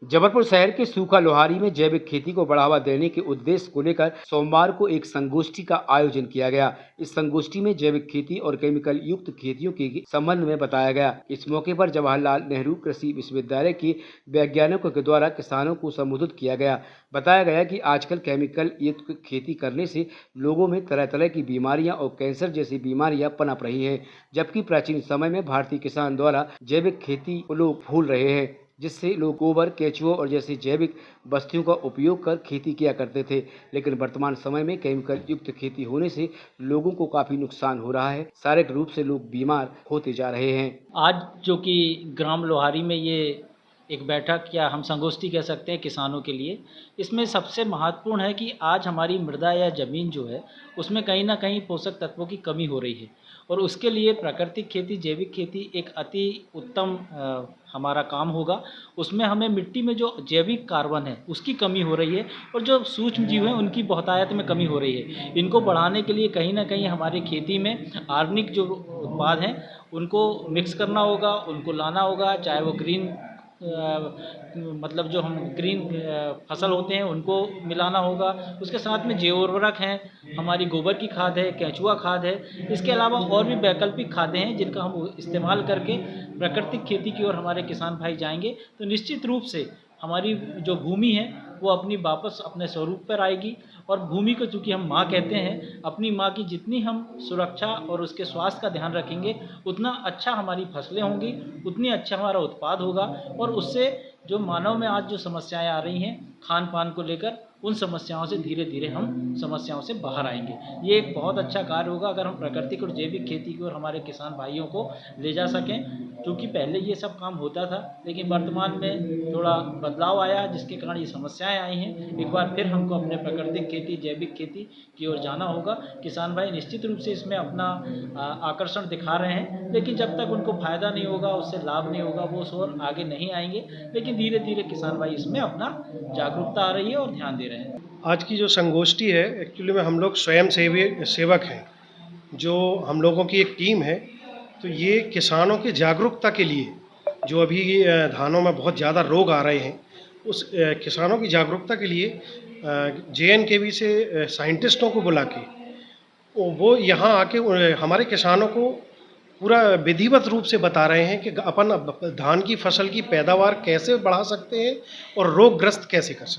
जबलपुर शहर के सूखा लोहारी में जैविक खेती को बढ़ावा देने के उद्देश्य को लेकर सोमवार को एक संगोष्ठी का आयोजन किया गया। इस संगोष्ठी में जैविक खेती और केमिकल युक्त खेतियों के संबंध में बताया गया। इस मौके पर जवाहरलाल नेहरू कृषि विश्वविद्यालय के वैज्ञानिकों के द्वारा किसानों को संबोधित किया गया। बताया गया कि आजकल केमिकल युक्त खेती करने से लोगों में तरह तरह की बीमारियां और कैंसर जैसी बीमारियां पनप रही हैं, जबकि प्राचीन समय में भारतीय किसान द्वारा जैविक खेती को लोग भूल रहे हैं, जिससे लोग गोबर, केचुआ और जैसी जैविक वस्तुओं का उपयोग कर खेती किया करते थे। लेकिन वर्तमान समय में केमिकल युक्त खेती होने से लोगों को काफ़ी नुकसान हो रहा है। शारीरिक रूप से लोग बीमार होते जा रहे हैं। आज जो कि ग्राम लोहारी में ये एक बैठक या हम संगोष्ठी कह सकते हैं किसानों के लिए, इसमें सबसे महत्वपूर्ण है कि आज हमारी मृदा या ज़मीन जो है उसमें कहीं ना कहीं पोषक तत्वों की कमी हो रही है और उसके लिए प्राकृतिक खेती, जैविक खेती एक अति उत्तम हमारा काम होगा। उसमें हमें मिट्टी में जो जैविक कार्बन है उसकी कमी हो रही है और जो सूक्ष्म जीव हैं उनकी बहुतायत में कमी हो रही है। इनको बढ़ाने के लिए कहीं ना कहीं हमारे खेती में ऑर्गेनिक जो उत्पाद हैं उनको मिक्स करना होगा, उनको लाना होगा, चाहे वो ग्रीन मतलब जो हम ग्रीन फसल होते हैं उनको मिलाना होगा। उसके साथ में जैव उर्वरक हैं, हमारी गोबर की खाद है, केंचुआ खाद है। इसके अलावा और भी वैकल्पिक खादें हैं जिनका हम इस्तेमाल करके प्राकृतिक खेती की ओर हमारे किसान भाई जाएंगे तो निश्चित रूप से हमारी जो भूमि है वो अपनी वापस अपने स्वरूप पर आएगी। और भूमि को चूँकि हम माँ कहते हैं, अपनी माँ की जितनी हम सुरक्षा और उसके स्वास्थ्य का ध्यान रखेंगे उतना अच्छा हमारी फसलें होंगी, उतनी अच्छा हमारा उत्पाद होगा और उससे जो मानव में आज जो समस्याएं आ रही हैं खान पान को लेकर, उन समस्याओं से धीरे धीरे हम समस्याओं से बाहर आएंगे। ये एक बहुत अच्छा कार्य होगा अगर हम प्राकृतिक और जैविक खेती की ओर हमारे किसान भाइयों को ले जा सकें, क्योंकि पहले ये सब काम होता था लेकिन वर्तमान में थोड़ा बदलाव आया जिसके कारण ये समस्याएं आई हैं। एक बार फिर हमको अपने प्राकृतिक खेती, जैविक खेती की ओर जाना होगा। किसान भाई निश्चित रूप से इसमें अपना आकर्षण दिखा रहे हैं, लेकिन जब तक उनको फ़ायदा नहीं होगा, उससे लाभ नहीं होगा, वो उस ओर आगे नहीं आएंगे। लेकिन धीरे धीरे किसान भाई इसमें अपना जागरूकता आ रही है और ध्यान दे रहे हैं। आज की जो संगोष्ठी है एक्चुअली में हम लोग स्वयं सेवक हैं, जो हम लोगों की एक टीम है। तो ये किसानों की जागरूकता के लिए, जो अभी धानों में बहुत ज़्यादा रोग आ रहे हैं, उस किसानों की जागरूकता के लिए JNKV से साइंटिस्टों को बुला के वो यहाँ आके हमारे किसानों को पूरा विधिवत रूप से बता रहे हैं कि अपन धान की फसल की पैदावार कैसे बढ़ा सकते हैं और रोगग्रस्त कैसे कर सकते हैं।